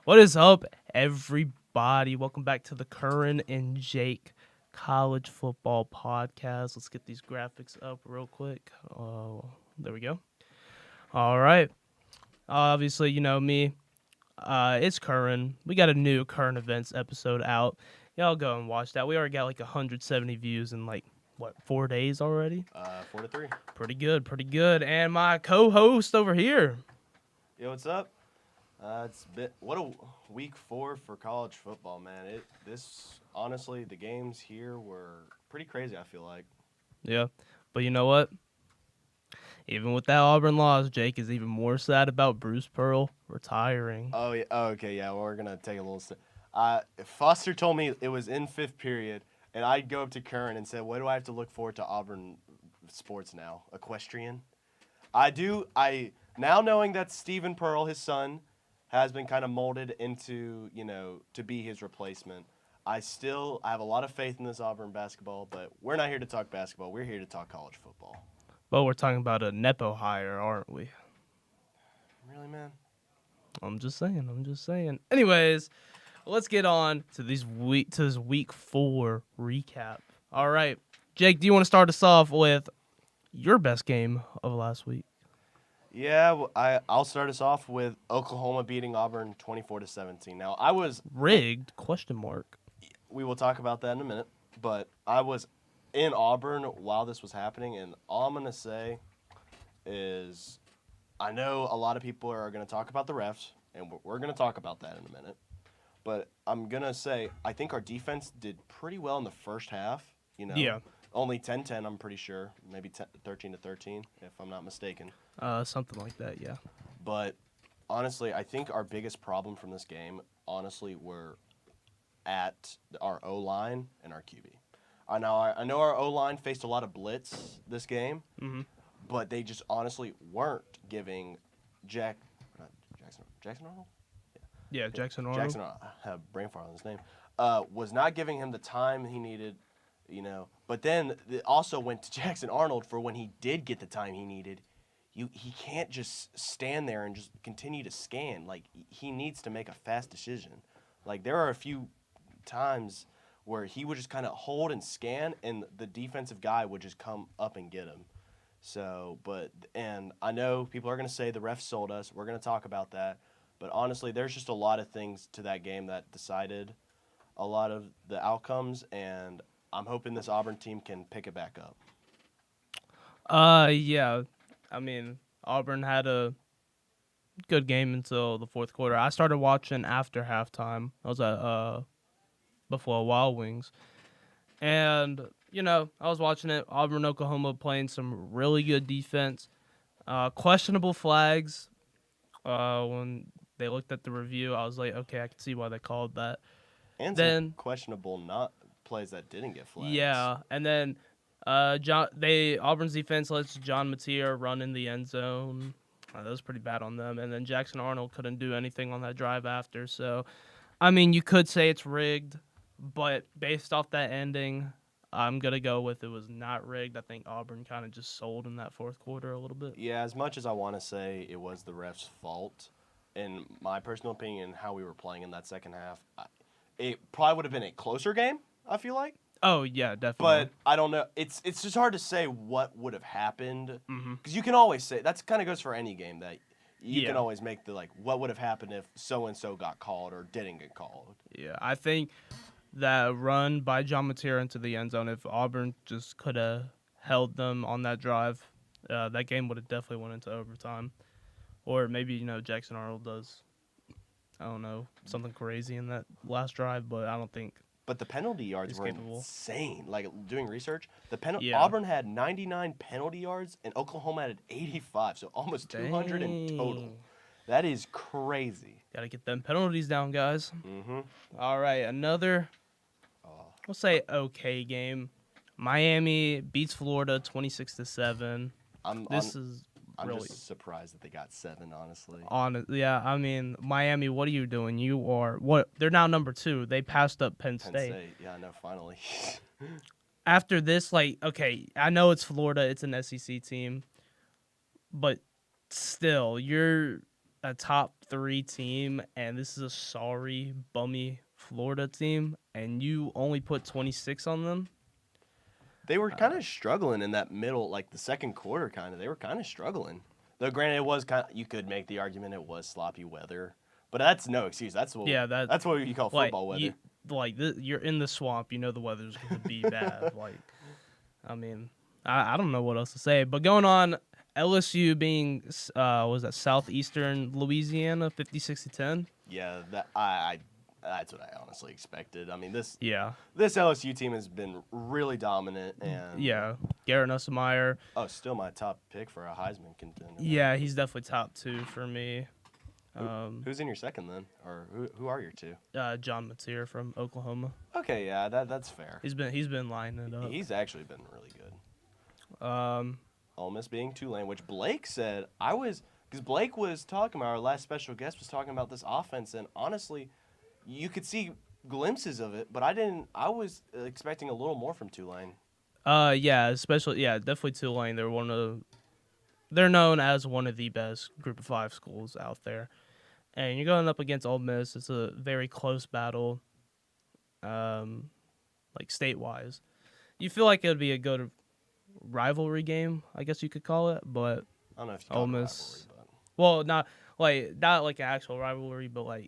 What is up, everybody? Welcome back to the Curran and Jake College Football Podcast. Let's get these graphics up real quick. There we go. All right. Obviously, you know me. It's Curran. We got a new current events episode out. Y'all go and watch that. We already got like 170 views in 4 days already? 4 to 3. Pretty good, pretty good. And my co-host over here. Yo, what's up? What a week 4 for college football, man. Honestly, the games here were pretty crazy, I feel like. Yeah, but you know what? Even with that Auburn loss, Jake is even more sad about Bruce Pearl retiring. Oh, yeah. Oh, okay, yeah. Well, we're going to take a little Foster told me it was in 5th period, and I'd go up to Curran and say, what do I have to look forward to Auburn sports now? Equestrian? Now knowing that Stephen Pearl, his son, has been kind of molded into, to be his replacement. I have a lot of faith in this Auburn basketball, but we're not here to talk basketball. We're here to talk college football. But we're talking about a Nepo hire, aren't we? Really, man? I'm just saying. Anyways, let's get on to this week 4 recap. All right. Jake, do you want to start us off with your best game of last week? Yeah, well, I'll start us off with Oklahoma beating Auburn 24-17. Now, I was rigged ? We will talk about that in a minute, but I was in Auburn while this was happening, and all I'm going to say is I know a lot of people are going to talk about the refs, and we're going to talk about that in a minute, but I'm going to say I think our defense did pretty well in the first half, Yeah. Only 10-10, I'm pretty sure, maybe 13-13 if I'm not mistaken. Something like that, yeah. But honestly, I think our biggest problem from this game, were at our O-line and our QB. I know our O-line faced a lot of blitz this game, but they just honestly weren't giving Jackson Arnold? Yeah, Jackson Arnold. Jackson Arnold, I have brain fart on his name. Was not giving him the time he needed, But then it also went to Jackson Arnold for when he did get the time he needed. He can't just stand there and just continue to scan. Like, he needs to make a fast decision. Like, there are a few times where he would just kind of hold and scan, and the defensive guy would just come up and get him. And I know people are going to say the refs sold us. We're going to talk about that. But honestly, there's just a lot of things to that game that decided a lot of the outcomes, and I'm hoping this Auburn team can pick it back up. Yeah. I mean, Auburn had a good game until the fourth quarter. I started watching after halftime. I was at Buffalo Wild Wings. And, I was watching it. Auburn, Oklahoma playing some really good defense. Questionable flags. When they looked at the review, I was like, okay, I can see why they called that. And then some questionable plays that didn't get flags. Yeah, and then Auburn's defense lets John Mateer run in the end zone. That was pretty bad on them. And then Jackson Arnold couldn't do anything on that drive after. So, I mean, you could say it's rigged, but based off that ending, I'm going to go with it was not rigged. I think Auburn kind of just sold in that fourth quarter a little bit. Yeah, as much as I want to say it was the refs' fault, in my personal opinion, how we were playing in that second half, it probably would have been a closer game, I feel like. Oh, yeah, definitely. But I don't know. It's just hard to say what would have happened. Because you can always say, that kind of goes for any game, that you can always make the, what would have happened if so-and-so got called or didn't get called. Yeah, I think that run by John Mateer into the end zone, if Auburn just could have held them on that drive, that game would have definitely went into overtime. Or maybe, Jackson Arnold does, I don't know, something crazy in that last drive, but I don't think. But the penalty yards were capable. Insane. Like, doing research, Auburn had 99 penalty yards, and Oklahoma had 85, so almost 200 in total. That is crazy. Got to get them penalties down, guys. Mm-hmm. All right, another, we'll say, okay game. Miami beats Florida 26-7. I'm really just surprised that they got 7, honestly. Yeah, I mean, Miami, what are you doing? They're now number 2. They passed up Penn State. Yeah, I know, finally. After this, okay, I know it's Florida, it's an SEC team, but still, you're a top 3 team, and this is a sorry, bummy Florida team, and you only put 26 on them. They were kind of struggling in that middle, like the second quarter, kind of. They were kind of struggling. Though, granted, it was kind of, you could make the argument it was sloppy weather, but that's no excuse. That's what that's what you call football weather. You're in the swamp. You know the weather's going to be bad. I mean, I don't know what else to say. But going on, LSU being was that Southeastern Louisiana 50-60-10. Yeah, that's what I honestly expected. I mean, this LSU team has been really dominant, and Garrett Nussmeier. Oh, still my top pick for a Heisman contender. Yeah, he's definitely top 2 for me. Who's in your second then, or who are your 2? John Mateer from Oklahoma. Okay, yeah, that's fair. He's been lining it up. He's actually been really good. Ole Miss being Tulane, which Blake said because Blake was talking about, our last special guest was talking about this offense, and honestly, you could see glimpses of it, but I was expecting a little more from Tulane. Definitely Tulane. They're known as one of the best Group of 5 schools out there. And you're going up against Ole Miss. It's a very close battle, state-wise. You feel like it would be a good rivalry game, I guess you could call it, but I don't know if you call it rivalry, but... Well, not like an actual rivalry, but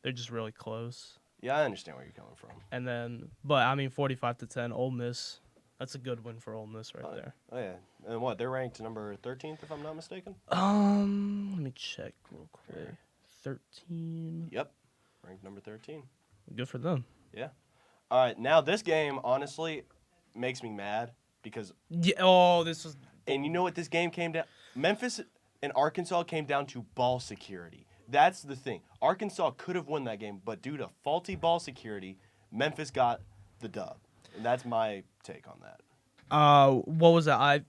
they're just really close. Yeah, I understand where you're coming from. And then, but I mean, 45-10, Ole Miss. That's a good win for Ole Miss right there. Oh yeah, and what? They're ranked number 13th, if I'm not mistaken. Let me check real quick. 13. Yep, ranked number 13. Good for them. Yeah. All right, now this game honestly makes me mad because. Yeah. Oh, this was. And you know what? This game came down. Memphis and Arkansas came down to ball security. That's the thing. Arkansas could have won that game, but due to faulty ball security, Memphis got the dub. And that's my take on that. What was that?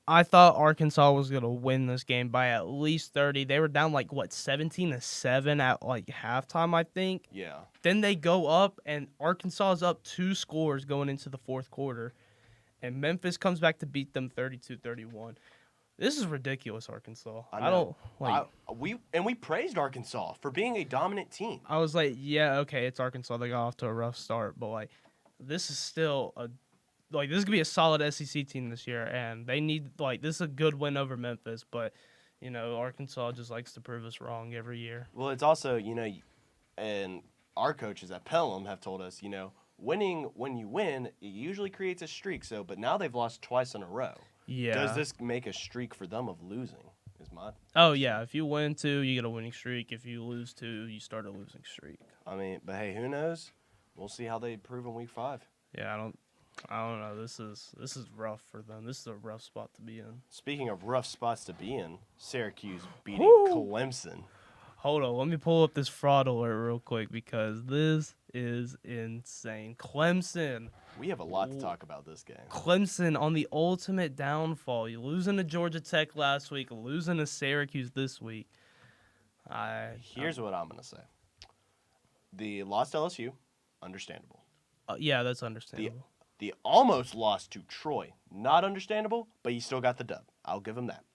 I thought Arkansas was gonna win this game by at least 30. They were down 17-7 at halftime, I think. Yeah. Then they go up, and Arkansas is up 2 scores going into the fourth quarter, and Memphis comes back to beat them 32-31. This is ridiculous, Arkansas. I don't like. We praised Arkansas for being a dominant team. I was like, yeah, okay, it's Arkansas. They got off to a rough start, but this is still this could be a solid SEC team this year, and they need this is a good win over Memphis, but Arkansas just likes to prove us wrong every year. Well, it's also and our coaches at Pelham have told us winning when you win it usually creates a streak. So, but now they've lost twice in a row. Yeah. Does this make a streak for them of losing? Oh yeah, if you win 2, you get a winning streak. If you lose 2, you start a losing streak. I mean, but hey, who knows? We'll see how they prove in week 5. Yeah, I don't know. This is rough for them. This is a rough spot to be in. Speaking of rough spots to be in, Syracuse beating Clemson. Hold on, let me pull up this fraud alert real quick because this is insane. Clemson. We have a lot to talk about this game. Clemson on the ultimate downfall. You losing to Georgia Tech last week, losing to Syracuse this week. Here's what I'm gonna say. The loss to LSU, understandable. Yeah, that's understandable. The almost loss to Troy, not understandable, but you still got the dub. I'll give him that.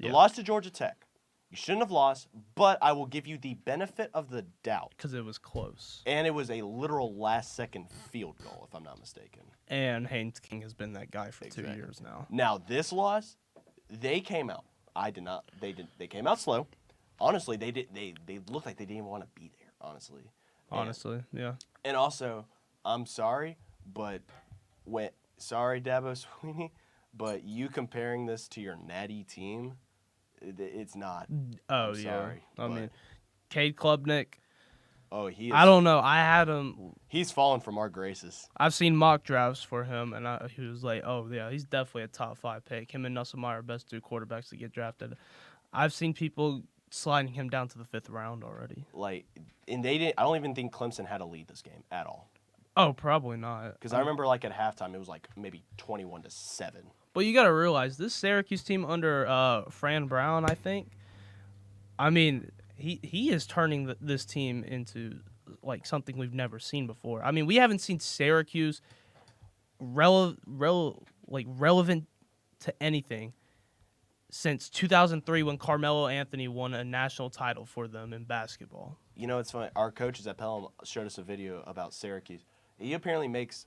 The loss to Georgia Tech, you shouldn't have lost, but I will give you the benefit of the doubt. Because it was close. And it was a literal last-second field goal, if I'm not mistaken. And Haynes King has been that guy for 2 years now. Now, this loss, they came out. I did not. They came out slow. Honestly, they looked like they didn't even want to be there, honestly. Yeah. And also, I'm sorry, but sorry, Dabo Swinney, but you comparing this to your natty team, it's not. Oh, I'm sorry, I mean, Cade Klubnik. Oh, he is. I don't know. I had him. He's fallen from our graces. I've seen mock drafts for him, and he was like, oh, yeah, he's definitely a top 5 pick. Him and Nussmeier are best 2 quarterbacks to get drafted. I've seen people sliding him down to the 5th round already. And they didn't. I don't even think Clemson had a lead this game at all. Oh, probably not. Because I remember at halftime it was maybe 21-7. But you got to realize this Syracuse team under Fran Brown, I think. I mean, he is turning this team into something we've never seen before. I mean, we haven't seen Syracuse relevant to anything since 2003 when Carmelo Anthony won a national title for them in basketball. You know, it's funny. Our coaches at Pelham showed us a video about Syracuse. He apparently makes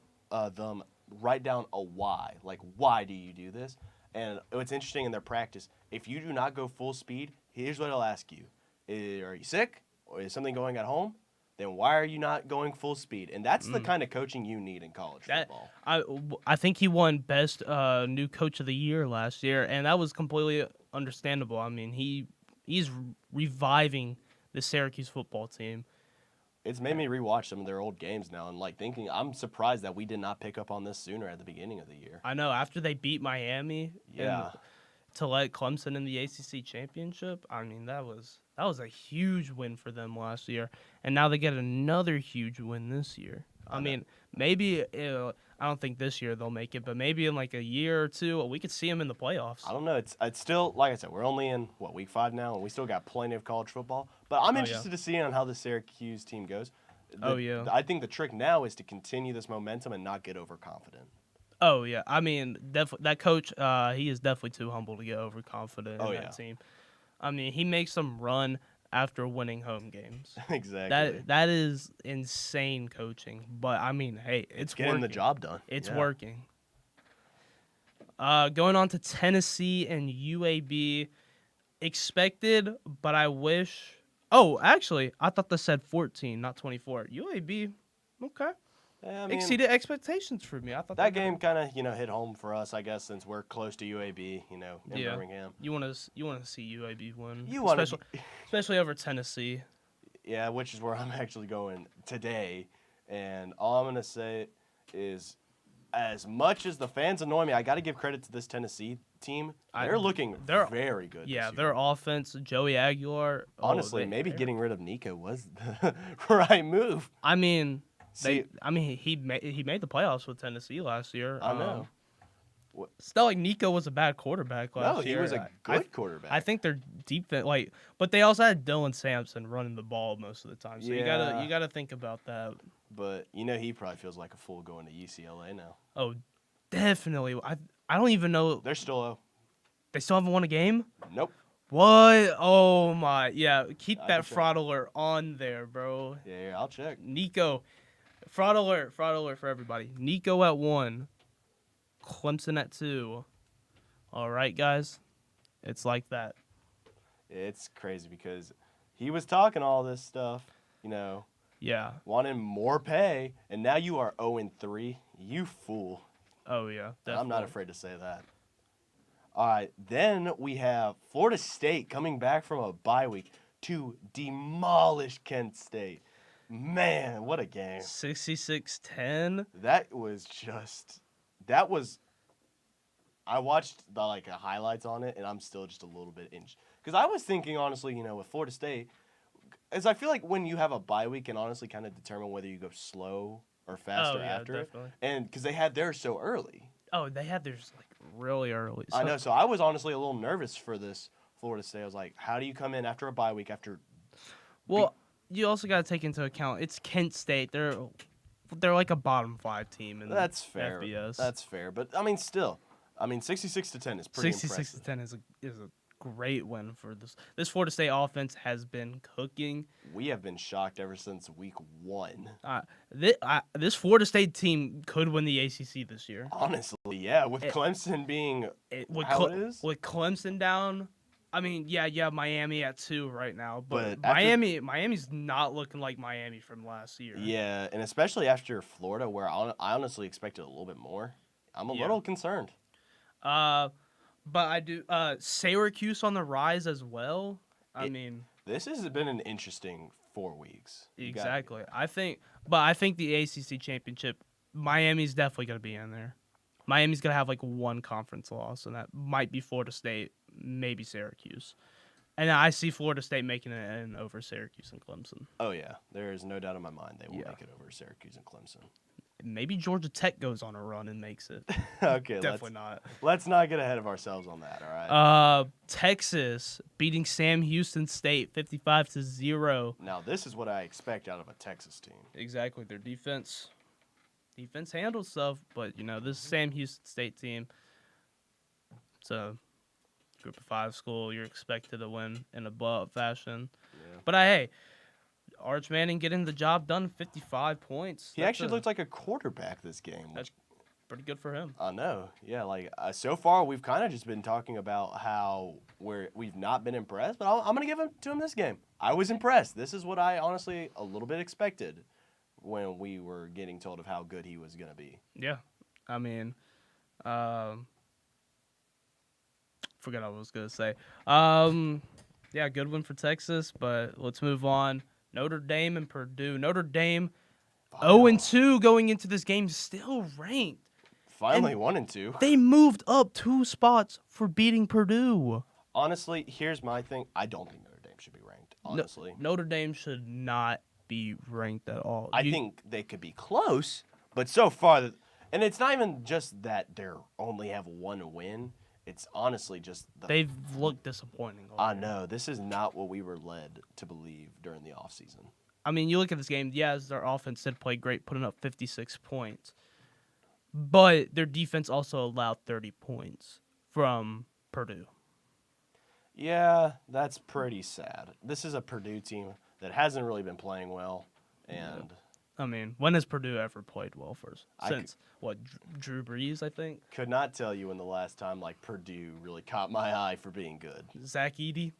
them write down a why. Like, why do you do this? And what's interesting in their practice, if you do not go full speed, here's what he'll ask you. Are you sick? Or is something going at home? Then why are you not going full speed? And that's the kind of coaching you need in college football. I think he won best new coach of the year last year, and that was completely understandable. I mean, he's reviving the Syracuse football team. It's made me rewatch some of their old games now and like thinking I'm surprised that we did not pick up on this sooner at the beginning of the year. I know after they beat Miami, Yeah, to let Clemson in the ACC championship. I mean, that was a huge win for them last year, and now they get another huge win this year. I mean, maybe I don't think this year they'll make it, but maybe in like a year or two, we could see them in the playoffs. I don't know. It's still, like I said, we're only in week 5 now, and we still got plenty of college football. But I'm interested to see on how the Syracuse team goes. I think the trick now is to continue this momentum and not get overconfident. Oh yeah, I mean, that coach, he is definitely too humble to get overconfident in that team. I mean, he makes them run after winning home games. Exactly. That is insane coaching. But I mean, hey, it's getting working. the job done. It's working. Going on to Tennessee and UAB, expected, but I wish. Oh, actually, I thought this said 14, not 24. UAB, okay. Yeah, I mean, exceeded expectations for me. I thought that game kind of hit home for us, I guess, since we're close to UAB, in Birmingham. You want to see UAB win, especially over Tennessee. Yeah, which is where I'm actually going today, and all I'm gonna say is, as much as the fans annoy me, I got to give credit to this Tennessee team. They're looking very good. Yeah, their offense, Joey Aguilar. Honestly, maybe getting rid of Nico was the right move. I mean. He made the playoffs with Tennessee last year. I know. It's not like Nico was a bad quarterback last year. No, he was a good quarterback. I think their defense, but they also had Dylan Sampson running the ball most of the time. So you gotta think about that. But he probably feels like a fool going to UCLA now. Oh, definitely. I don't even know. They're still They still haven't won a game? Nope. What? Oh my! Yeah, keep that fraud alert on there, bro. Yeah, I'll check. Nico. Fraud alert for everybody. Nico at 1, Clemson at 2. All right, guys. It's like that. It's crazy because he was talking all this stuff, Yeah. wanting more pay, and now you are 0-3. You fool. Oh, yeah, definitely. I'm not afraid to say that. All right, then we have Florida State coming back from a bye week to demolish Kent State. Man, what a game. 66-10. I watched the highlights on it, and I'm still just a little bit inch. Because I was thinking, honestly, with Florida State, as I feel like when you have a bye week can honestly kind of determine whether you go slow or faster after definitely. it. And because they had theirs so early. Oh, they had theirs really early. I know, so I was honestly a little nervous for this Florida State. I was like, how do you come in after a bye week after... You also got to take into account it's Kent State. They're like a bottom 5 team in That's fair. FBS. That's fair, but still, 66-10 is pretty impressive. 66-10 is a great win for this. This Florida State offense has been cooking. We have been shocked ever since week 1. This Florida State team could win the ACC this year. Honestly, yeah, with Clemson being how it is. With Clemson down. I mean, yeah, Miami at 2 right now, but Miami's not looking like Miami from last year. Yeah, and especially after Florida, where I honestly expected a little bit more. I'm a little concerned. But I do Syracuse on the rise as well. This has been an interesting 4 weeks. Exactly. I think the ACC championship, Miami's definitely gonna be in there. Miami's gonna have one conference loss, and that might be Florida State, maybe Syracuse. And I see Florida State making it in over Syracuse and Clemson. Oh yeah, there is no doubt in my mind they will make it over Syracuse and Clemson. Maybe Georgia Tech goes on a run and makes it. Okay, definitely not. Let's not get ahead of ourselves on that. All right. Texas beating Sam Houston State 55-0. Now this is what I expect out of a Texas team. Exactly, their defense handles stuff, but this Sam Houston State team, it's a Group of 5 school. You're expected to win in above fashion. Yeah. But hey, Arch Manning getting the job done, 55 points. He actually looked like a quarterback this game. That's pretty good for him. I know. Yeah, like so far we've kind of just been talking about how we've not been impressed, but I'm going to give him to him this game. I was impressed. This is what I honestly a little bit expected when we were getting told of how good he was going to be. Yeah. I mean, forgot what I was going to say. Yeah, good win for Texas, but let's move on. Notre Dame and Purdue. Notre Dame 0-2 going into this game, still ranked. Finally, And 1-2. They moved up 2 spots for beating Purdue. Honestly, here's my thing. I don't think Notre Dame should be ranked, honestly. Notre Dame should not be ranked at all. I think they could be close, but so far, and it's not even just that they only have one win. It's honestly just they've looked disappointing. I know. This is not what we were led to believe during the offseason. I mean, you look at this game, yes, their offense did play great, putting up 56 points. But their defense also allowed 30 points from Purdue. Yeah, that's pretty sad. This is a Purdue team that hasn't really been playing well. And I mean, when has Purdue ever played well first? Since, Drew Brees, I think? Could not tell you when the last time, Purdue really caught my eye for being good. Zach Edey?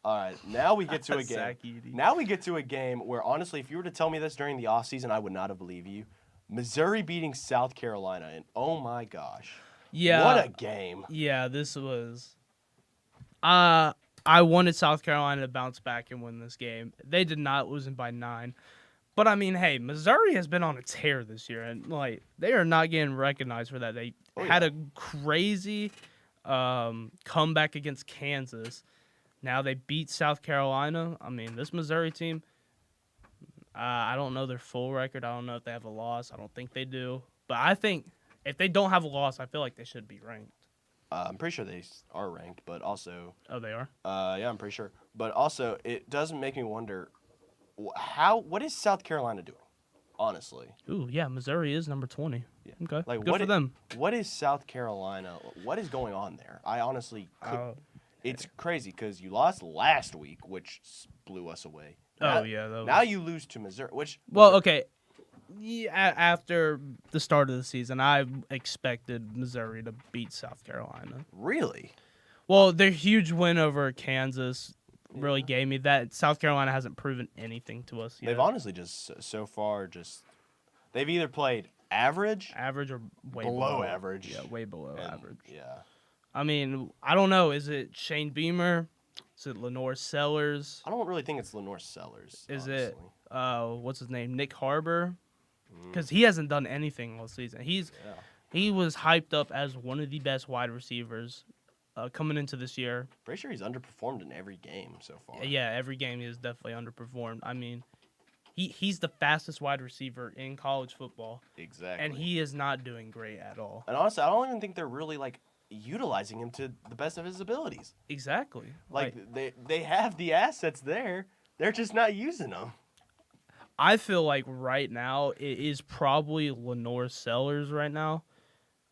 All right, now we get to a game. Zach Edey. Now we get to a game where, honestly, if you were to tell me this during the offseason, I would not have believed you. Missouri beating South Carolina, and oh my gosh. Yeah. What a game. Yeah, this was... I wanted South Carolina to bounce back and win this game. They did not, losing by 9. But, I mean, hey, Missouri has been on a tear this year, and, they are not getting recognized for that. They had a crazy comeback against Kansas. Now they beat South Carolina. I mean, this Missouri team, I don't know their full record. I don't know if they have a loss. I don't think they do. But I think if they don't have a loss, I feel like they should be ranked. I'm pretty sure they are ranked, but also... Oh, they are? Yeah, I'm pretty sure. But also, it does make me wonder, what is South Carolina doing, honestly? Ooh, yeah, Missouri is number 20. Yeah. Okay, good for them. What is South Carolina? What is going on there? I honestly could... It's crazy because you lost last week, which blew us away. Now you lose to Missouri, which... Well, okay. Yeah, after the start of the season, I expected Missouri to beat South Carolina. Really? Well, their huge win over Kansas really gave me that. South Carolina hasn't proven anything to us yet. They've honestly so far they've either played average or way below average. Yeah, way below average. Yeah. I mean, I don't know. Is it Shane Beamer? Is it Lenore Sellers? I don't really think it's Lenore Sellers. Is honestly. it what's his name? Nick Harbor? Because he hasn't done anything all season. He was hyped up as one of the best wide receivers coming into this year. Pretty sure he's underperformed in every game so far. Yeah, every game he has definitely underperformed. I mean, he's the fastest wide receiver in college football. Exactly. And he is not doing great at all. And honestly, I don't even think they're really utilizing him to the best of his abilities. Exactly. They have the assets there. They're just not using them. I feel like right now it is probably Lenore Sellers right now,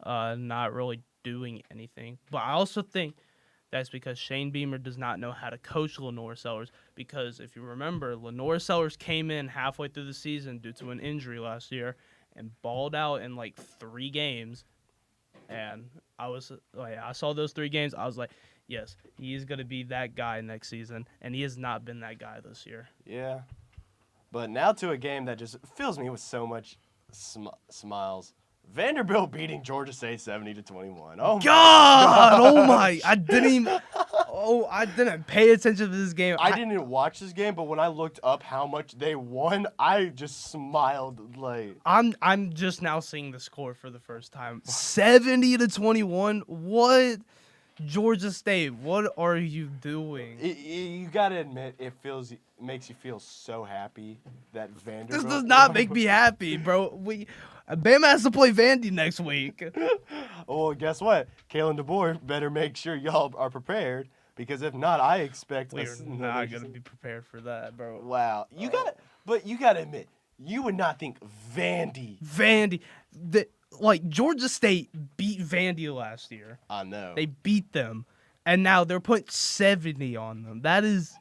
not really doing anything. But I also think that's because Shane Beamer does not know how to coach Lenore Sellers. Because if you remember, Lenore Sellers came in halfway through the season due to an injury last year and balled out in 3 games. And I saw those 3 games. I was like, yes, he's going to be that guy next season. And he has not been that guy this year. Yeah. But now to a game that just fills me with so much smiles. Vanderbilt beating Georgia State 70-21. Oh God! Oh my! I didn't pay attention to this game. I didn't watch this game, but when I looked up how much they won, I just smiled I'm just now seeing the score for the first time. 70-21. What? Georgia State, what are you doing? You gotta admit, makes you feel so happy that Vanderbilt. This does not make me happy, bro. Bama has to play Vandy next week. Well, guess what? Kalen DeBoer better make sure y'all are prepared, because if not, I expect we're not gonna be prepared for that, bro. Wow, you gotta admit, you would not think Vandy. like Georgia State beat Vandy last year. I know. They beat them, and now they're putting 70 on them. That is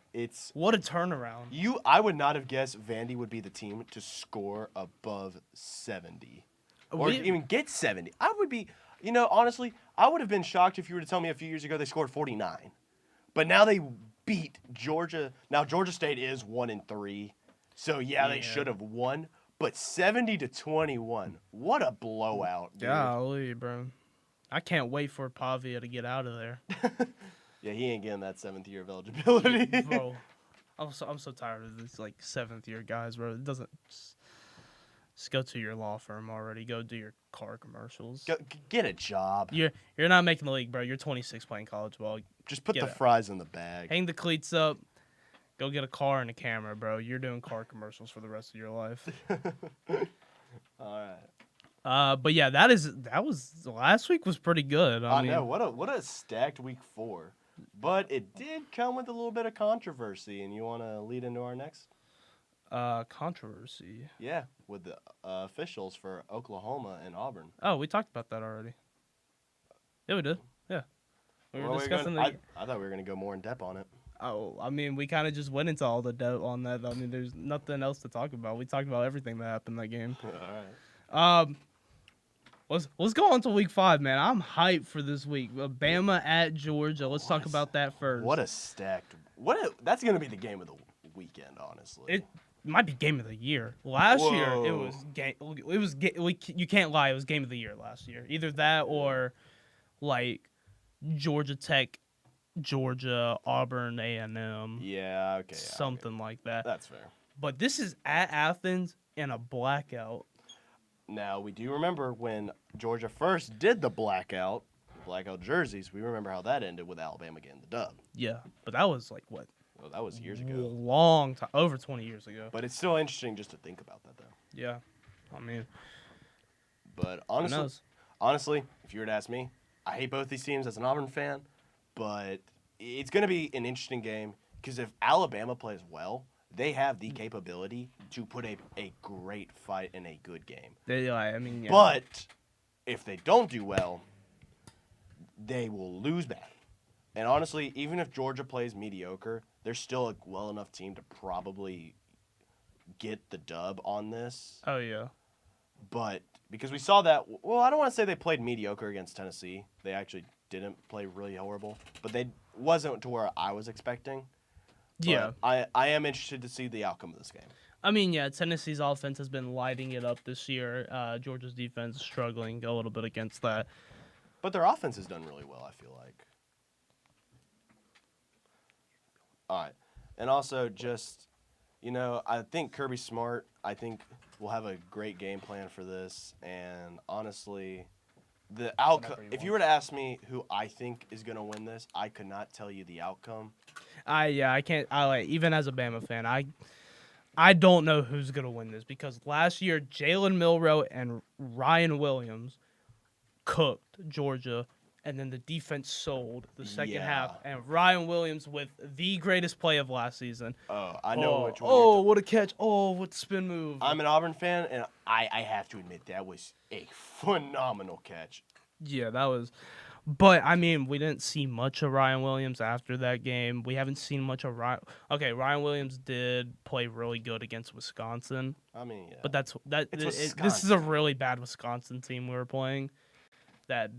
what a turnaround. I would not have guessed Vandy would be the team to score above 70. Or even get 70. I would be, honestly, I would have been shocked if you were to tell me a few years ago they scored 49. But now they beat Georgia. Now, Georgia State is 1-3. So, yeah, they should have won. But 70-21. What a blowout, dude. Golly, bro. I can't wait for Pavia to get out of there. Yeah, he ain't getting that 7th year of eligibility. Bro, I'm so tired of these, 7th year guys, bro. It doesn't... Just go to your law firm already. Go do your car commercials. Get a job. You're not making the league, bro. You're 26 playing college ball. Just put the fries in the bag. Hang the cleats up. Go get a car and a camera, bro. You're doing car commercials for the rest of your life. All right. But yeah, that was last week was pretty good. I know what a stacked week 4, but it did come with a little bit of controversy. And you want to lead into our next? Controversy. Yeah, with the officials for Oklahoma and Auburn. Oh, we talked about that already. Yeah, we did. Yeah. We were discussing I thought we were going to go more in depth on it. Oh, I mean, we kind of just went into all the depth on that. I mean, there's nothing else to talk about. We talked about everything that happened in that game. All right. Let's go on to week 5, man. I'm hyped for this week. Bama at Georgia. Let's talk about that first. What a stacked. That's going to be the game of the weekend, honestly. It might be game of the year. Last year it was game. You can't lie. It was game of the year last year. Either that or Georgia Tech, Georgia, Auburn, A&M. Yeah. Okay. Something like that. That's fair. But this is at Athens in a blackout. Now we do remember when Georgia first did the blackout jerseys. We remember how that ended with Alabama getting the dub. Yeah, but that was what? Well, that was years ago. Long time, over 20 years ago. But it's still interesting just to think about that, though. Yeah, I mean. But honestly, if you were to ask me, I hate both these teams as an Auburn fan, but it's going to be an interesting game because if Alabama plays well, they have the capability to put a great fight in a good game. Yeah. But if they don't do well, they will lose bad. And honestly, even if Georgia plays mediocre, they're still a well enough team to probably get the dub on this. Oh, yeah. But because we saw that, I don't want to say they played mediocre against Tennessee. They actually didn't play really horrible. But they wasn't to where I was expecting. Yeah. But I am interested to see the outcome of this game. I mean, yeah, Tennessee's offense has been lighting it up this year. Georgia's defense is struggling a little bit against that. But their offense has done really well, I feel like. All right. And also just, I think Kirby Smart, I think will have a great game plan for this. And honestly, the outcome, if you were to ask me who I think is going to win this, I could not tell you the outcome. I can't, even as a Bama fan, I don't know who's going to win this because last year, Jalen Milroe and Ryan Williams cooked Georgia. And then the defense sold the second half. And Ryan Williams with the greatest play of last season. Oh, I know which one. Oh, what a catch. Oh, what spin move. I'm an Auburn fan, and I have to admit that was a phenomenal catch. Yeah, that was. But, I mean, we didn't see much of Ryan Williams after that game. We haven't seen much of Ryan. Okay, Ryan Williams did play really good against Wisconsin. I mean, yeah. But this is a really bad Wisconsin team we were playing that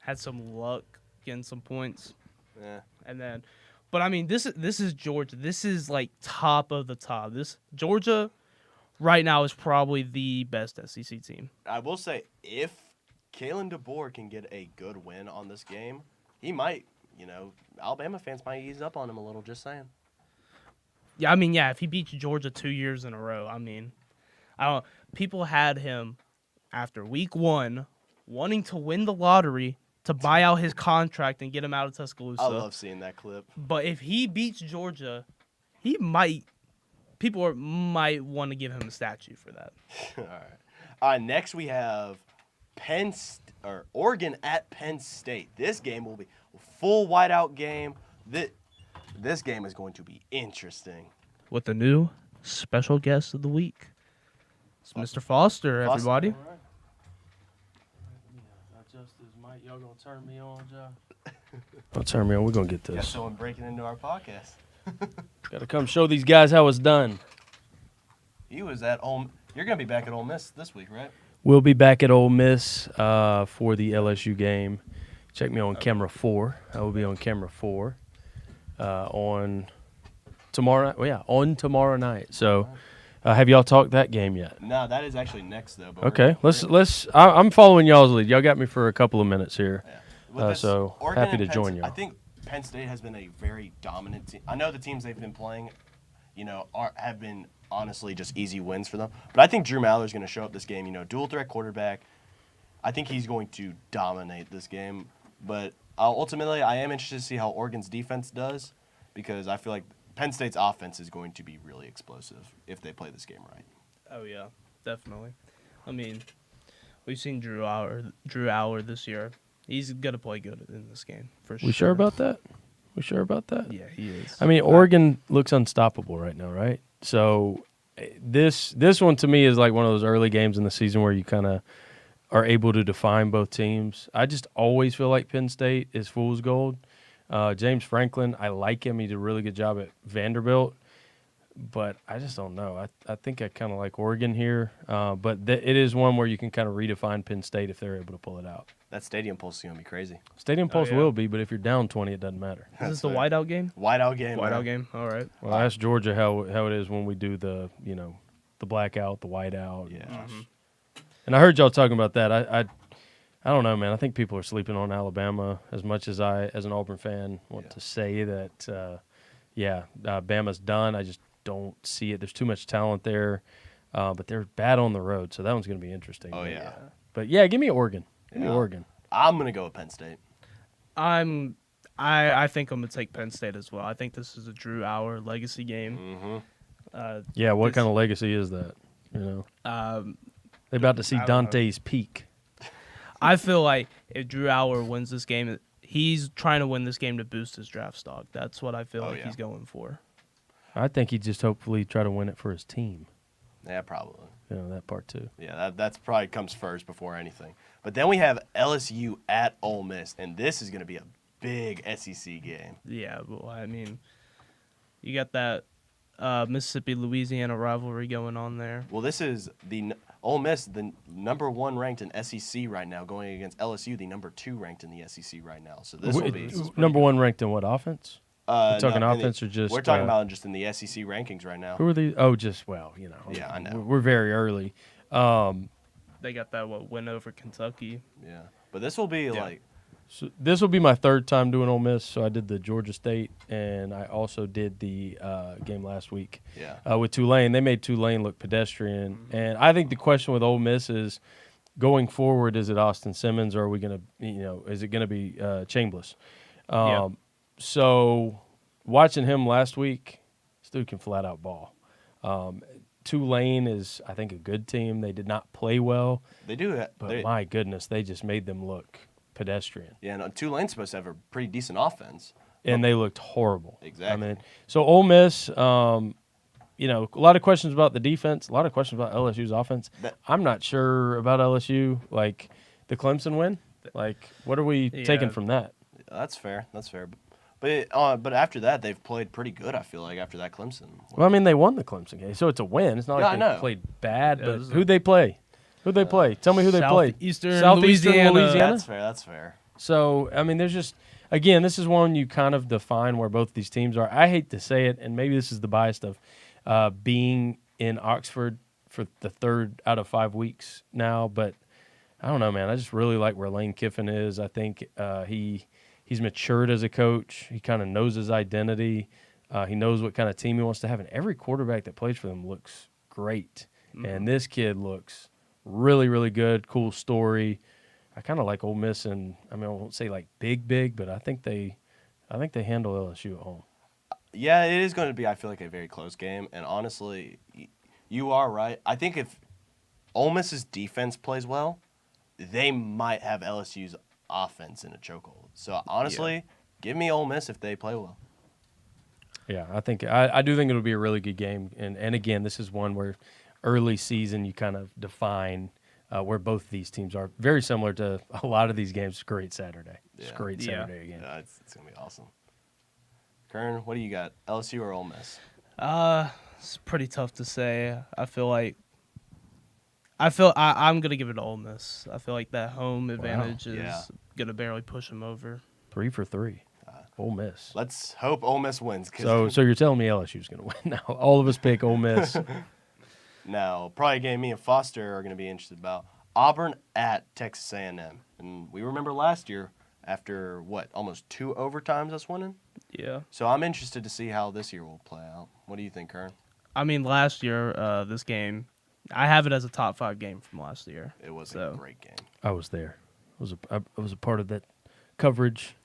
had some luck getting some points. Yeah. And then, but I mean, this is Georgia. This is top of the top. This Georgia right now is probably the best SEC team. I will say, if Kalen DeBoer can get a good win on this game, he might, Alabama fans might ease up on him a little, just saying. Yeah, I mean, yeah, if he beats Georgia 2 years in a row, I mean, people had him after week 1 wanting to win the lottery to buy out his contract and get him out of Tuscaloosa. I love seeing that clip. But if he beats Georgia, people might want to give him a statue for that. All right. Next we have Oregon at Penn State. This game will be a full whiteout game. This game is going to be interesting. With the new special guest of the week. It's Mr. Foster, everybody. right, y'all gonna turn me on, Josh? Don't turn me on. We're going to get Got this. someone breaking into our podcast. Got to come show these guys how it's done. He was at Ole. You're gonna be back at Ole Miss this week, right? We'll be back at Ole Miss for the LSU game. Check me on camera 4. I will be on camera 4 on tomorrow night. Well, yeah, on tomorrow night. So have y'all talked that game yet? No, that is actually next though. But Okay, I'm following y'all's lead. Y'all got me for a couple of minutes here. Yeah. With this, So Oregon happy to and join y'all. I think Penn State has been a very dominant team. I know the teams they've been playing, have been honestly just easy wins for them. But I think Drew Maller's going to show up this game. Dual threat quarterback. I think he's going to dominate this game. But ultimately, I am interested to see how Oregon's defense does because I feel like Penn State's offense is going to be really explosive if they play this game right. Oh yeah, definitely. I mean, we've seen Drew Hour this year. He's gonna play good in this game for sure. We sure about that? We sure about that? Yeah, he is. I mean, Oregon looks unstoppable right now, right? So this one to me is like one of those early games in the season where you kind of are able to define both teams. I just always feel like Penn State is fool's gold. James Franklin, I like him. He did a really good job at Vanderbilt. But I just don't know. I think I kind of like Oregon here. But it is one where you can kind of redefine Penn State if they're able to pull it out. That stadium pulse is going to be crazy. Stadium pulse yeah. will be, but if you're down 20, it doesn't matter. Is this the whiteout game? Whiteout game. Whiteout man. game. All right. Well, I asked Georgia how it is when we do the blackout, the whiteout. Yeah. And I heard y'all talking about that. I don't know, man. I think people are sleeping on Alabama as much as I, as an Auburn fan, want to say that, Bama's done. I just don't see it. There's too much talent there, but they're bad on the road, so that one's going to be interesting. Oh, yeah. But, yeah, give me Oregon. Give me Oregon. I'm going to go with Penn State. I think I'm gonna take Penn State as well. I think this is a Drew Hour legacy game. Mm-hmm. What kind of legacy is that? They're about to see Dante's peak. I feel like if Drew Hour wins this game, he's trying to win this game to boost his draft stock. That's what I feel like he's going for. I think he just hopefully try to win it for his team. Yeah, probably. That part too. Yeah, that's probably comes first before anything. But then we have LSU at Ole Miss, and this is going to be a big SEC game. Yeah, well, I mean, you got that Mississippi-Louisiana rivalry going on there. Well, this is the Ole Miss, the number 1 ranked in SEC right now, going against LSU, the number 2 ranked in the SEC right now. So this will be number 1 ranked in what offense? We're talking offense or just? We're talking about just in the SEC rankings right now. Who are these? Oh, Yeah, I know. We're very early. They got that win over Kentucky. Yeah, but this will be like. So this will be my 3rd time doing Ole Miss. So I did the Georgia State, and I also did the game last week. With Tulane. They made Tulane look pedestrian, and I think the question with Ole Miss is, going forward, is it Austin Simmons, or are we gonna, is it gonna be Chambliss? So watching him last week, this dude can flat out ball. Tulane is, I think, a good team. They did not play well. They do, but my goodness, they just made them look pedestrian. Yeah, no, Tulane's supposed to have a pretty decent offense. And they looked horrible. Exactly. I mean, so Ole Miss, a lot of questions about the defense, a lot of questions about LSU's offense. I'm not sure about LSU. Like, the Clemson win? Like, what are we taking from that? That's fair. But after that, they've played pretty good, I feel like, after that Clemson. Well, I mean, they won the Clemson game, so it's a win. It's not like they played bad, but who'd they play? Who'd they play? Tell me who they played. Southeastern Louisiana. That's fair. So, I mean, there's just, again, this is one you kind of define where both these teams are. I hate to say it, and maybe this is the bias of being in Oxford for the 3rd out of 5 weeks now, but I don't know, man. I just really like where Lane Kiffin is. I think he's matured as a coach. He kind of knows his identity. He knows what kind of team he wants to have, and every quarterback that plays for them looks great. Mm-hmm. And this kid looks really, really good. Cool story. I kind of like Ole Miss, and I won't say like big, but I think they handle LSU at home. Yeah, it is going to be, I feel like, a very close game. And honestly, you are right. I think if Ole Miss's defense plays well, they might have LSU's offense in a chokehold. So honestly, give me Ole Miss if they play well. Yeah, I do think it'll be a really good game. And again, this is one where early season you kind of define where both these teams are. Very similar to a lot of these games. Great Saturday. It's a Yeah. great Yeah. Saturday again. Yeah, it's going to be awesome. Curran, what do you got? LSU or Ole Miss? It's pretty tough to say. I'm gonna give it to Ole Miss. I feel like that home advantage is Yeah. gonna barely push them over. 3 for 3. Ole Miss. Let's hope Ole Miss wins. So you're telling me LSU's going to win now? All of us pick Ole Miss. Now, probably a game me and Foster are going to be interested about. Auburn at Texas A&M. And we remember last year, after, almost 2 overtimes us winning? Yeah. So I'm interested to see how this year will play out. What do you think, Curran? I mean, last year, this game, I have it as a top 5 game from last year. It was So- a great game. I was there. I was a part of that coverage.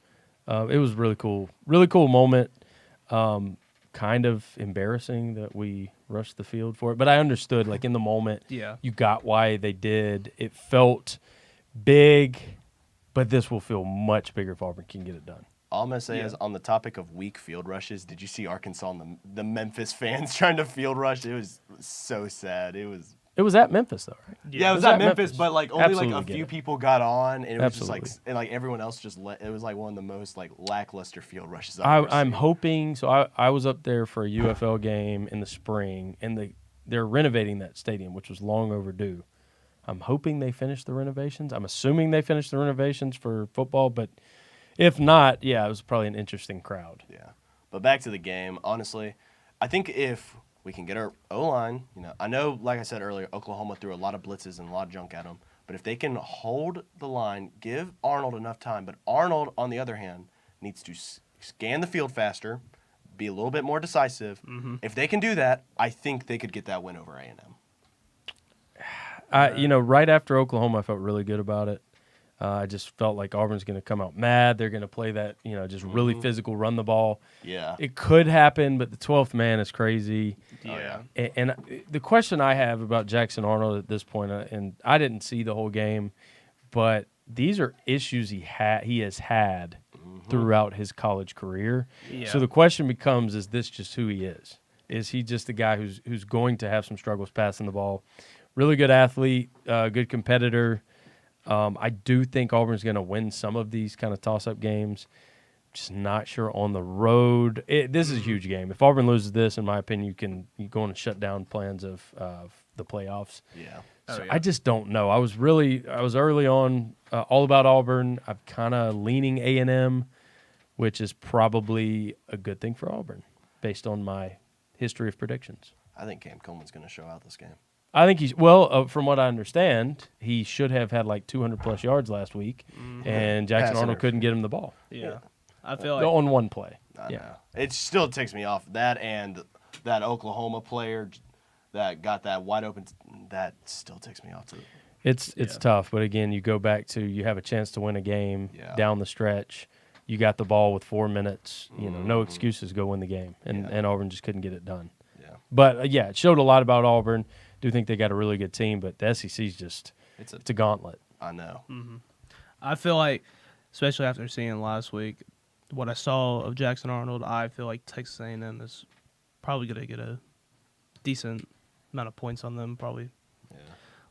It was really cool. Really cool moment. Kind of embarrassing that we rushed the field for it, but I understood. Like in the moment, Yeah. you got why they did. It felt big, but this will feel much bigger if Auburn can get it done. All I'm going to say is, on the topic of weak field rushes, did you see Arkansas and the Memphis fans trying to field rush? It was so sad. It was at Memphis though, right? Yeah, it was It was at at Memphis, Memphis. but only Absolutely a get few it. people got on, and it was just Absolutely. and everyone else just it was one of the most lackluster field rushes I've ever I'm seen. hoping. So I was up there for a UFL game in the spring, and they're renovating that stadium, which was long overdue. I'm hoping they finish the renovations. I'm assuming they finished the renovations for football, but if not, yeah, it was probably an interesting crowd. Yeah, but back to the game. Honestly, I think if we can get our O-line, I know, like I said earlier, Oklahoma threw a lot of blitzes and a lot of junk at them. But if they can hold the line, give Arnold enough time. But Arnold, on the other hand, needs to scan the field faster, be a little bit more decisive. Mm-hmm. If they can do that, I think they could get that win over A&M. Right after Oklahoma, I felt really good about it. I just felt like Auburn's going to come out mad. They're going to play that, just really physical, run the ball. Yeah. It could happen, but the 12th man is crazy. Yeah. And the question I have about Jackson Arnold at this point, and I didn't see the whole game, but these are issues he has had throughout his college career. Yeah. So the question becomes: is this just who he is? Is he just a guy who's going to have some struggles passing the ball? Really good athlete, good competitor. I do think Auburn's going to win some of these kind of toss-up games. Just not sure on the road. This is a huge game. If Auburn loses this, in my opinion, you go on and shut down plans of the playoffs. Yeah. So yeah. I just don't know. I was early on all about Auburn. I'm kind of leaning A&M, which is probably a good thing for Auburn based on my history of predictions. I think Cam Coleman's going to show out this game. I think from what I understand, he should have had 200-plus yards last week, and Jackson Pass Arnold interference. couldn't get him the ball Yeah. I feel like on one play. I Yeah. know. It still takes me off that, and that Oklahoma player that got that wide open, that still takes me off too. It's Yeah. tough, but again, you go back to you have a chance to win a game Yeah. down the stretch. You got the ball with 4 minutes. No excuses. Go win the game, and Auburn just couldn't get it done. Yeah. But it showed a lot about Auburn. Do think they got a really good team, but the SEC's just It's a gauntlet. I know. I feel like, especially after seeing last week, what I saw of Jackson Arnold, I feel like Texas A&M is probably going to get a decent amount of points on them, probably Yeah.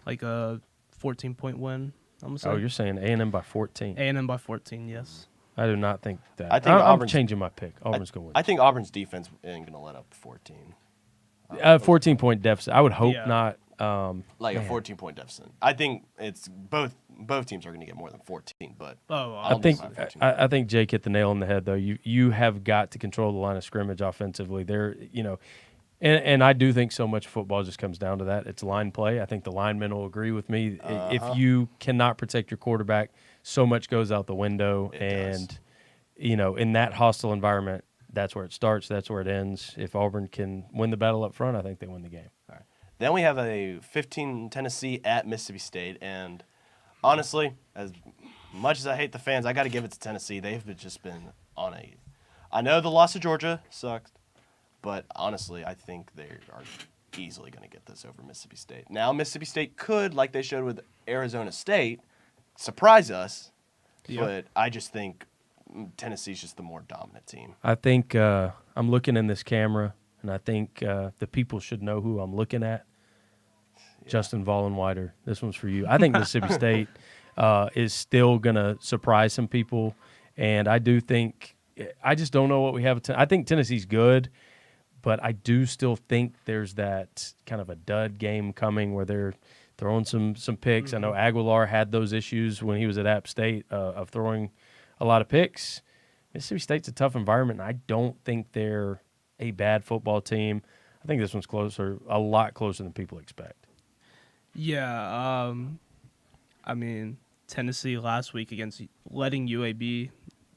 like a 14-point win. I'm gonna say. Oh, you're saying A&M by 14. A&M by 14, yes. I do not think that. I think I'm Auburn's- changing my pick. Auburn's going to I win. think Auburn's defense ain't going to let up 14. 14-point deficit. I would hope Yeah. not. Like a Man. 14-point deficit. I think it's both teams are going to get more than 14, but Oh, I think by 14. I think Jake hit the nail on the head though. You have got to control the line of scrimmage offensively. And I do think so much football just comes down to that. It's line play. I think the linemen will agree with me. If you cannot protect your quarterback, so much goes out the window. It does. And in that hostile environment, that's where it starts. That's where it ends. If Auburn can win the battle up front, I think they win the game. Then we have a 15 Tennessee at Mississippi State, and honestly, as much as I hate the fans, I got to give it to Tennessee. They've just been on a. I know the loss to Georgia sucked, but honestly, I think they are easily going to get this over Mississippi State. Now, Mississippi State could, like they showed with Arizona State, surprise us, but I just think Tennessee's just the more dominant team. I think I'm looking in this camera, and I think the people should know who I'm looking at. Justin Vollenweider, this one's for you. I think Mississippi State is still going to surprise some people, and I do think – I just don't know what we have. I think Tennessee's good, but I do still think there's that kind of a dud game coming where they're throwing some picks. I know Aguilar had those issues when he was at App State of throwing a lot of picks. Mississippi State's a tough environment, and I don't think they're a bad football team. I think this one's closer, a lot closer than people expect. Yeah, I mean, Tennessee last week against letting UAB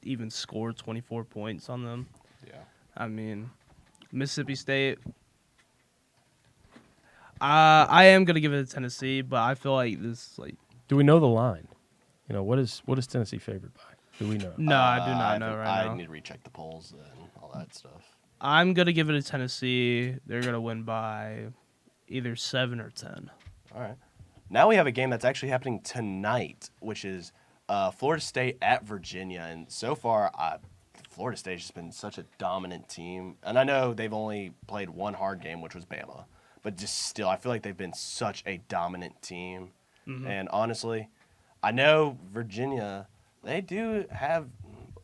even score 24 points on them. Yeah. I mean, Mississippi State, I am going to give it to Tennessee, but I feel like this, like... Do we know the line? You know, what is Tennessee favored by? Do we know? No, I do not know right now. I need to recheck the polls and all that stuff. I'm going to give it to Tennessee. They're going to win by either 7 or 10. All right. Now we have a game that's actually happening tonight, which is Florida State at Virginia. And so far, Florida State's just been such a dominant team. And I know they've only played one hard game, which was Bama. But just still, I feel like they've been such a dominant team. Mm-hmm. And honestly, I know Virginia, they do have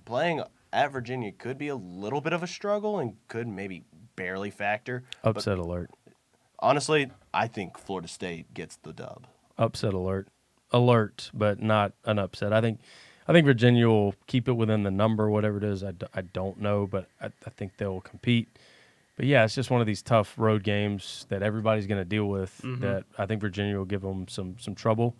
playing at Virginia could be a little bit of a struggle and could maybe barely factor. Upset alert. Honestly, I think Florida State gets the dub. Upset alert, but not an upset. I think Virginia will keep it within the number, whatever it is. I don't know, but I think they'll compete. But yeah, it's just one of these tough road games that everybody's going to deal with. Mm-hmm. That I think Virginia will give them some trouble.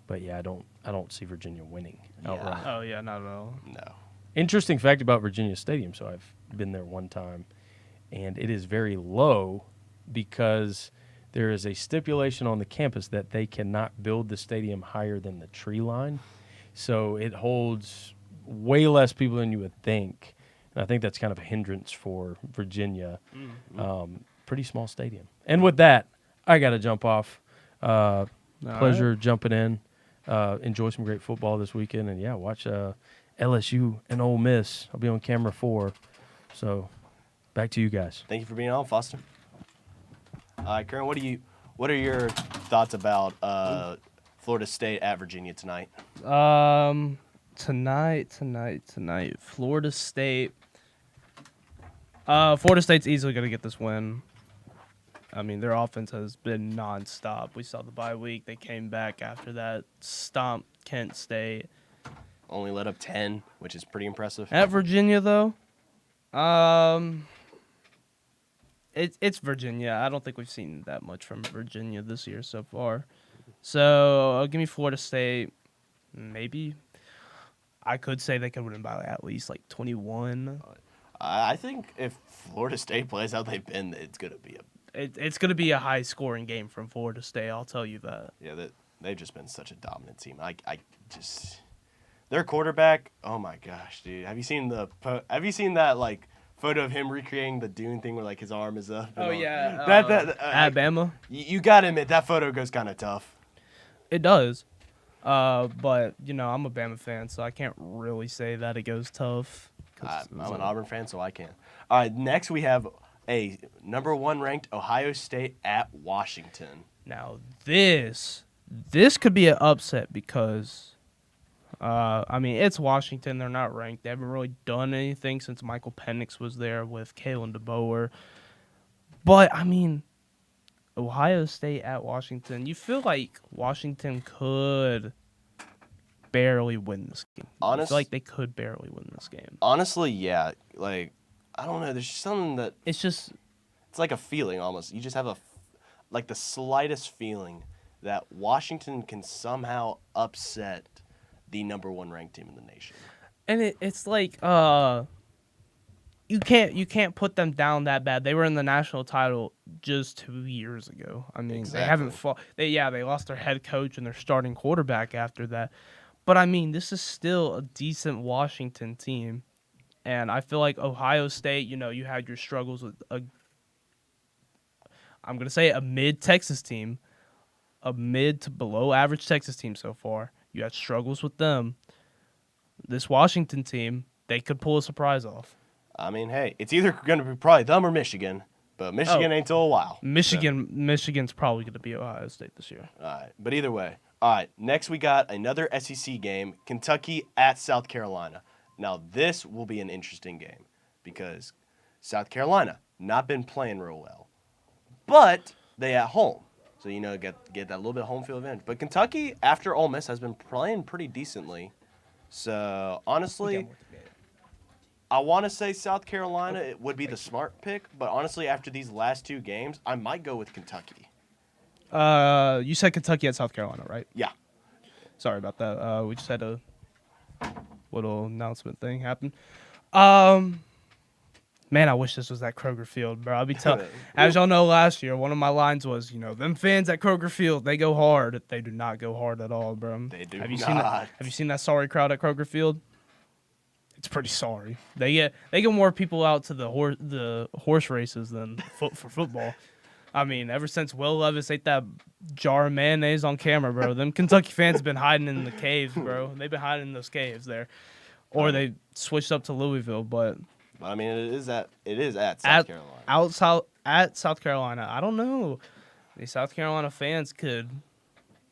But yeah, I don't see Virginia winning outright. Oh yeah, not at all. No. Interesting fact about Virginia Stadium. So I've been there one time, and it is very low because there is a stipulation on the campus that they cannot build the stadium higher than the tree line. So it holds way less people than you would think. And I think that's kind of a hindrance for Virginia. Mm-hmm. Pretty small stadium. And with that, I got to jump off. Pleasure jumping in. Enjoy some great football this weekend. And, yeah, watch LSU and Ole Miss. I'll be on camera 4. So back to you guys. Thank you for being on, Foster. Curran, what are your thoughts about Florida State at Virginia tonight? Tonight. Florida State. Florida State's easily going to get this win. I mean, their offense has been nonstop. We saw the bye week. They came back after that, stomped Kent State. Only let up 10, which is pretty impressive. At Virginia, though, it's Virginia. I don't think we've seen that much from Virginia this year so far. So give me Florida State. Maybe. I could say they could win by at least like 21. I think if Florida State plays how they've been, it's going to be it's going to be a high-scoring game from Florida State. I'll tell you that. Yeah, they've just been such a dominant team. Their quarterback. Oh my gosh, dude! Have you seen that like photo of him recreating the Dune thing where like his arm is up? Oh yeah, at Bama. You gotta admit that photo goes kind of tough. It does, but you know I'm a Bama fan, so I can't really say that it goes tough. I'm an Auburn fan, so I can. All right, next we have a number 1 ranked Ohio State at Washington. Now this could be an upset because, I mean, it's Washington. They're not ranked. They haven't really done anything since Michael Penix was there with Kalen DeBoer. But, I mean, Ohio State at Washington, you feel like Washington could barely win this game. I feel like they could barely win this game. Honestly, yeah. Like, I don't know. There's just something that... It's like a feeling almost. You just have the slightest feeling that Washington can somehow upset the number 1 ranked team in the nation. And it's like you can't put them down that bad. They were in the national title just 2 years ago. I mean, exactly. They haven't fought. They lost their head coach and their starting quarterback after that. But I mean, this is still a decent Washington team. And I feel like Ohio State, you had your struggles with I'm going to say a mid-Texas team, a mid to below average Texas team so far. You had struggles with them. This Washington team, they could pull a surprise off. I mean, hey, it's either going to be probably them or Michigan. But Michigan ain't till a while. Michigan's probably going to be Ohio State this year. All right. But either way. All right. Next, we got another SEC game, Kentucky at South Carolina. Now, this will be an interesting game because South Carolina not been playing real well. But they at home. So, get that little bit of home field advantage. But Kentucky, after Ole Miss, has been playing pretty decently. So, honestly, I want to say South Carolina it would be the smart pick. But honestly, after these last two games, I might go with Kentucky. You said Kentucky at South Carolina, right? Yeah. Sorry about that. We just had a little announcement thing happen. Man, I wish this was at Kroger Field, bro. I'll be telling. As y'all know, last year one of my lines was, them fans at Kroger Field, they go hard. They do not go hard at all, bro. They do Have you not. Have you seen that sorry crowd at Kroger Field? It's pretty sorry. They get more people out to the horse races than for football. I mean, ever since Will Levis ate that jar of mayonnaise on camera, bro, them Kentucky fans been hiding in the caves, bro. They've been hiding in those caves there, or they switched up to Louisville, but. I mean, it is at South Carolina. At South Carolina, I don't know. These South Carolina fans could,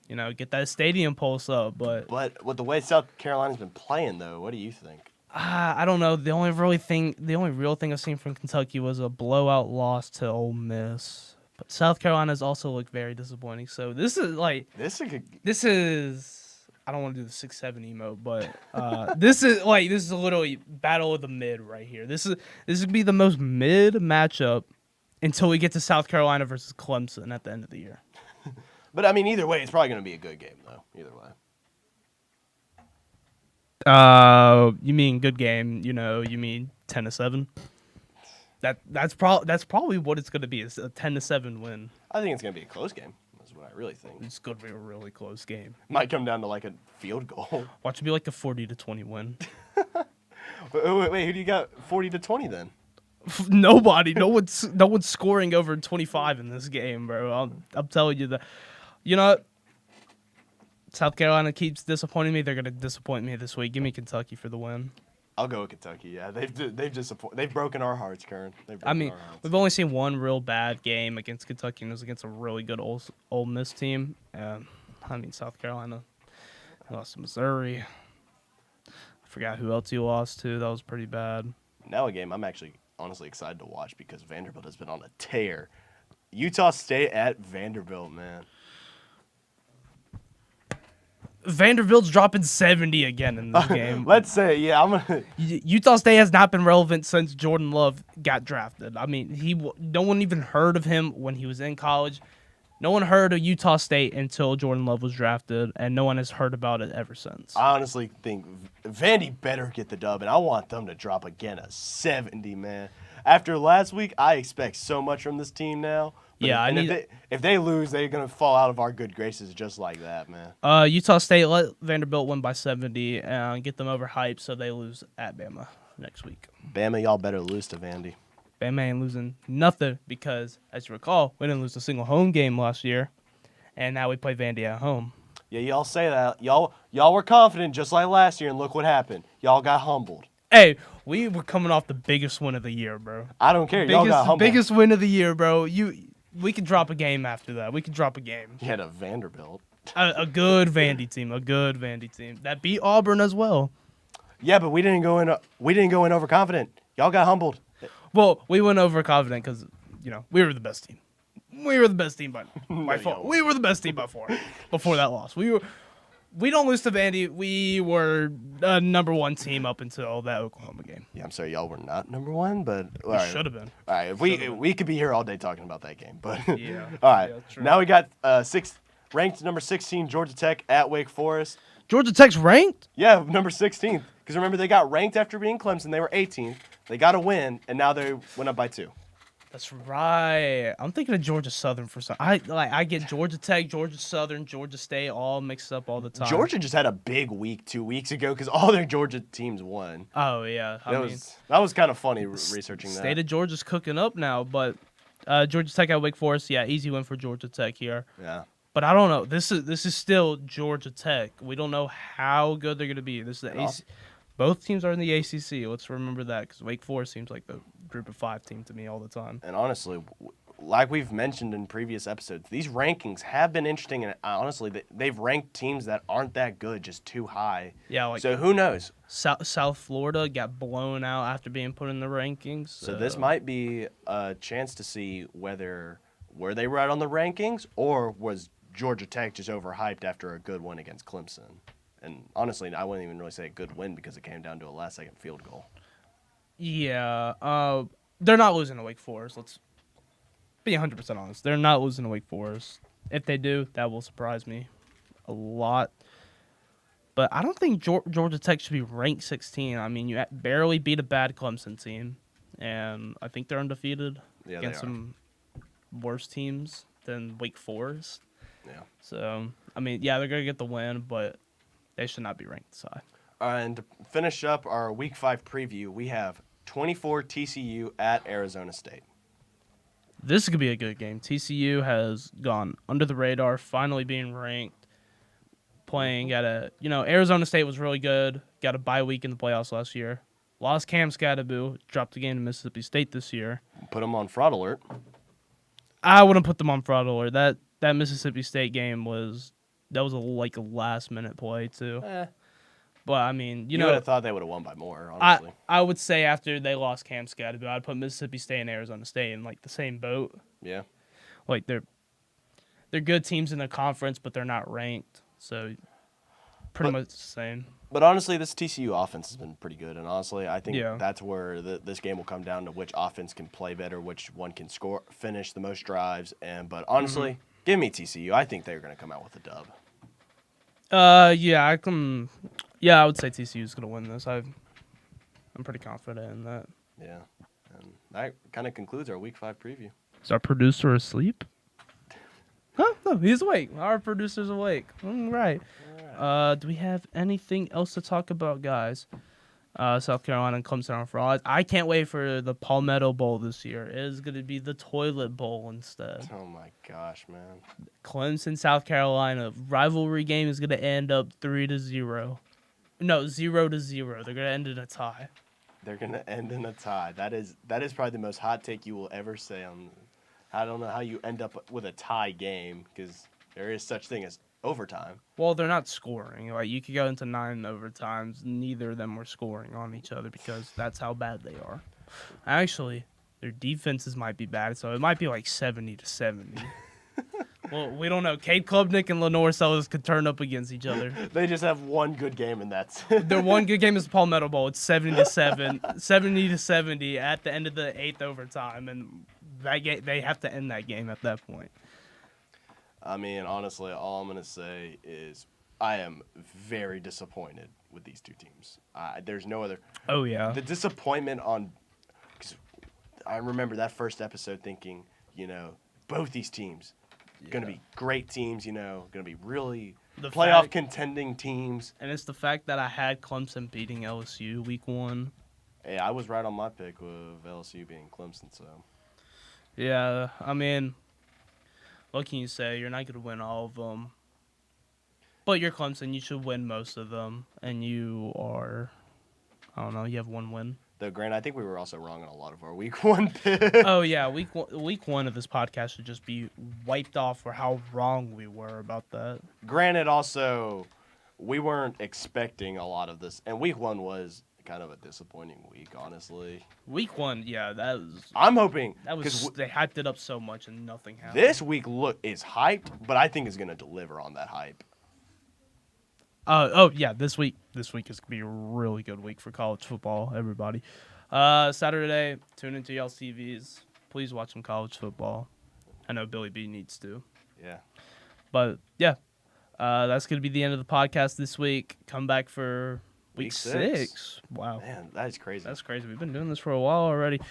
get that stadium pulse up, but with the way South Carolina's been playing, though, what do you think? I don't know. The only real thing I've seen from Kentucky was a blowout loss to Ole Miss. But South Carolina's also looked very disappointing. So this is I don't want to do the 6-7 emote, but this is literally battle of the mid right here. This would be the most mid matchup until we get to South Carolina versus Clemson at the end of the year. But I mean, either way, it's probably going to be a good game, though. Either way. You mean good game? You mean 10-7? That's probably what it's going to be. It's a 10-7 win. I think it's going to be a close game. What I really think. It's going to be a really close game. Might come down to like a field goal. Watch it be like a 40-20 win. Wait, who do you got 40-20 then? Nobody. No one's scoring over 25 in this game, bro. I'm telling you that. You know what? South Carolina keeps disappointing me. They're going to disappoint me this week. Give me Kentucky for the win. I'll go with Kentucky. Yeah, they've broken our hearts, Curran. We've only seen one real bad game against Kentucky, and it was against a really good Ole Miss team. South Carolina lost to Missouri. I forgot who else he lost to. That was pretty bad. Now a game I'm actually honestly excited to watch because Vanderbilt has been on a tear. Utah State at Vanderbilt, man. Vanderbilt's dropping 70 again in this game. Let's say, yeah, Utah State has not been relevant since Jordan Love got drafted. I mean, no one even heard of him when he was in college. No one heard of Utah State until Jordan Love was drafted, and no one has heard about it ever since. I honestly think Vandy better get the dub, and I want them to drop again a 70, man. After last week, I expect so much from this team now. If they lose, they're going to fall out of our good graces just like that, man. Utah State let Vanderbilt win by 70 and get them overhyped so they lose at Bama next week. Bama, y'all better lose to Vandy. Bama ain't losing nothing because, as you recall, we didn't lose a single home game last year, and now we play Vandy at home. Yeah, y'all say that. Y'all were confident just like last year, and look what happened. Y'all got humbled. Hey, we were coming off the biggest win of the year, bro. I don't care. Y'all got humbled. Biggest win of the year, bro. We could drop a game after that. We could drop a game. You had a Vanderbilt. A good Vandy team. A good Vandy team. That beat Auburn as well. Yeah, but we didn't go in overconfident. Y'all got humbled. Well, we went overconfident because, we were the best team. We were the best team by far. We were the best team by far before that loss. We don't lose to Vandy. We were a number one team up until that Oklahoma game. Yeah, I'm sorry, y'all were not number one, but we should have been. All right, we could be here all day talking about that game, but yeah. All right, yeah, now we got ranked number 16 Georgia Tech at Wake Forest. Georgia Tech's ranked? Yeah, number 16th. Because remember, they got ranked after being Clemson. They were 18th. They got a win, and now they went up by 2. That's right. I'm thinking of Georgia Southern for some. I get Georgia Tech, Georgia Southern, Georgia State all mixed up all the time. Georgia just had a big week 2 weeks ago because all their Georgia teams won. Oh yeah, that was kind of funny researching that. State of Georgia's cooking up now, but Georgia Tech at Wake Forest, yeah, easy win for Georgia Tech here. Yeah. But I don't know. This is still Georgia Tech. We don't know how good they're going to be. This is Both teams are in the ACC. Let's remember that because Wake Forest seems like the group of 5 team to me all the time. And honestly, like we've mentioned in previous episodes, these rankings have been interesting. And honestly, they've ranked teams that aren't that good just too high. Yeah, like so who knows? South Florida got blown out after being put in the rankings. So this might be a chance to see whether were they right on the rankings or was Georgia Tech just overhyped after a good win against Clemson. And honestly, I wouldn't even really say a good win because it came down to a last-second field goal. Yeah, they're not losing to Wake Forest. Let's be 100% honest. They're not losing to Wake Forest. If they do, that will surprise me a lot. But I don't think Georgia Tech should be ranked 16. I mean, you barely beat a bad Clemson team, and I think they're undefeated against some worse teams than Wake Forest. Yeah. So, I mean, yeah, they're going to get the win, but they should not be ranked this high. And to finish up our Week 5 preview, we have 24 TCU at Arizona State. This could be a good game. TCU has gone under the radar, finally being ranked, playing at Arizona State was really good, got a bye week in the playoffs last year. Lost Cam Scadaboo, dropped a game to Mississippi State this year. Put them on fraud alert. I wouldn't put them on fraud alert. That Mississippi State game was a last-minute play, too. But, I mean, you would have thought they would have won by more, honestly. I would say after they lost Cam Scadaboo, I'd put Mississippi State and Arizona State in, the same boat. Yeah. They're good teams in the conference, but they're not ranked. So, pretty much the same. But, honestly, this TCU offense has been pretty good. And, honestly, I think that's where this game will come down to which offense can play better, which one can finish the most drives. But, honestly, give me TCU. I think they're going to come out with a dub. I would say TCU is going to win this. I'm pretty confident in that. Yeah. And that kind of concludes our Week 5 preview. Is our producer asleep? Huh? No, he's awake. Our producer's awake. Right. Do we have anything else to talk about, guys? South Carolina and Clemson on Friday. I can't wait for the Palmetto Bowl this year. It is going to be the Toilet Bowl instead. Oh, my gosh, man. Clemson, South Carolina. Rivalry game is going to end up 3-0. No, 0-0. They're going to end in a tie. They're going to end in a tie. That is probably the most hot take you will ever say. I don't know how you end up with a tie game because there is such thing as overtime. Well, they're not scoring. You could go into 9 overtimes. Neither of them were scoring on each other because that's how bad they are. Actually, their defenses might be bad, so it might be 70-70. Well, we don't know. Cade Klubnik and Lenore Sellers could turn up against each other. They just have one good game, and that's Their one good game is the Palmetto Bowl. It's 70-70 at the end of the 8th overtime, and they have to end that game at that point. I mean, honestly, all I'm going to say is I am very disappointed with these two teams. There's no other. Oh, yeah. The disappointment because I remember that first episode thinking, both these teams going to be great teams, going to be really playoff contending teams. And it's the fact that I had Clemson beating LSU week 1. Hey, I was right on my pick with LSU being Clemson, so. Yeah, I mean, what can you say? You're not going to win all of them. But you're Clemson. You should win most of them. And you are, I don't know, you have 1 win. Though, Grant, I think we were also wrong on a lot of our Week 1 picks. Oh, yeah. Week one of this podcast should just be wiped off for how wrong we were about that. Granted, also, we weren't expecting a lot of this. And Week 1 was kind of a disappointing week, honestly. Week 1, yeah, that was... I'm hoping... they hyped it up so much and nothing happened. This week is hyped, but I think is going to deliver on that hype. Yeah, this week is going to be a really good week for college football, everybody. Saturday, tune into y'all's TVs. Please watch some college football. I know Billy B needs to. Yeah. But, yeah, that's going to be the end of the podcast this week. Come back for week 6. Wow. Man, that is crazy. That's crazy. We've been doing this for a while already.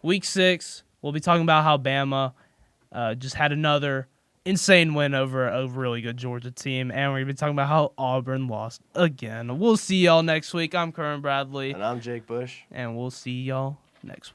Week 6, we'll be talking about how Bama just had another insane win over a really good Georgia team. And we're going to be talking about how Auburn lost again. We'll see y'all next week. I'm Curran Bradley. And I'm Jake Bush. And we'll see y'all next week.